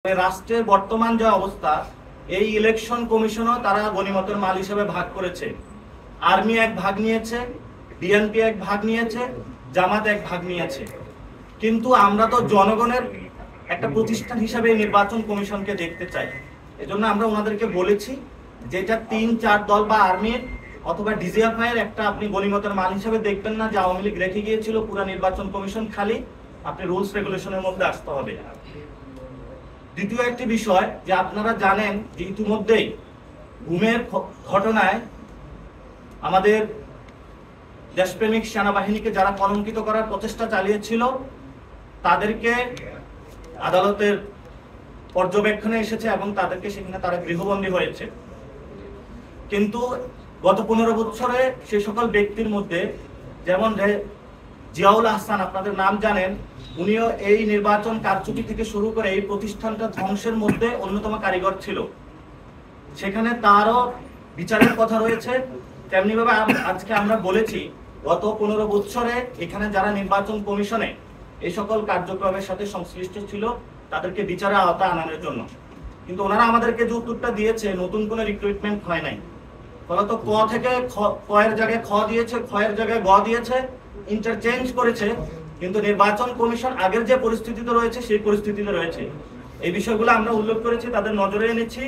রাষ্ট্রের বর্তমান যে অবস্থা, এই ইলেকশন কমিশনও তারা গণিমতের মাল হিসেবে ভাগ করেছে। আর্মি এক ভাগ নিয়েছে, বিএনপি এক ভাগ নিয়েছে, জামাত এক ভাগ নিয়েছে। কিন্তু আমরা তো জনগণের একটা প্রতিষ্ঠান হিসেবে নির্বাচন কমিশনকে দেখতে চাই। এজন্য আমরা ওনাদেরকে বলেছি যেটা ৩-৪ দল বা আর্মির অথবা ডিজিএফআই এর একটা আপনি গণিমতের মাল হিসেবে দেখবেন না যে আওয়ামী লীগ রেখে গিয়েছিল পুরো নির্বাচন কমিশন খালি, আপনি রুলস রেগুলেশনের মধ্যে আসতে হবে। দ্বিতীয় একটি বিষয় যে আপনারা জানেন যে ইতিমধ্যেই গুমের ঘটনায় আমাদের দেশপ্রেমিক সেনাবাহিনীকে যারা কলঙ্কিত করার প্রচেষ্টা চালিয়েছিল তাদেরকে আদালতের পর্যবেক্ষণে এসেছে এবং তাদেরকে সেখানে তারা গৃহবন্দী হয়েছে। কিন্তু গত 15 বছরে সে সকল ব্যক্তির মধ্যে যেমন জিয়াউল আহসান, আপনাদের নাম জানেন, উনিও এই নির্বাচন কারচুপি থেকে শুরু করে এই প্রতিষ্ঠানটা ধ্বংসের মধ্যে অন্যতম কারিগর ছিল। সেখানে তারও বিচারের কথা রয়েছে। তেমনি ভাবে আজকে আমরা বলেছি গত 15 বছরে এখানে যারা নির্বাচন কমিশনে এই সকল কার্যক্রমের সাথে সংশ্লিষ্ট ছিল তাদেরকে বিচারের আওতায় আনানোর জন্য। কিন্তু ওনারা আমাদেরকে যে উত্তরটা দিয়েছে, নতুন কোনো রিক্রুটমেন্ট হয় নাই। ফলত ক থেকে ক এর জায়গায় খ দিয়েছে, খ এর জায়গায় গ দিয়েছে, ইন্টারচেঞ্জ করেছে। কিন্তু নির্বাচন কমিশন আগের যে পরিস্থিতিতে রয়েছে সেই পরিস্থিতিতে রয়েছে। এই বিষয়গুলো আমরা উল্লেখ করেছি, তাদের নজরে এনেছি।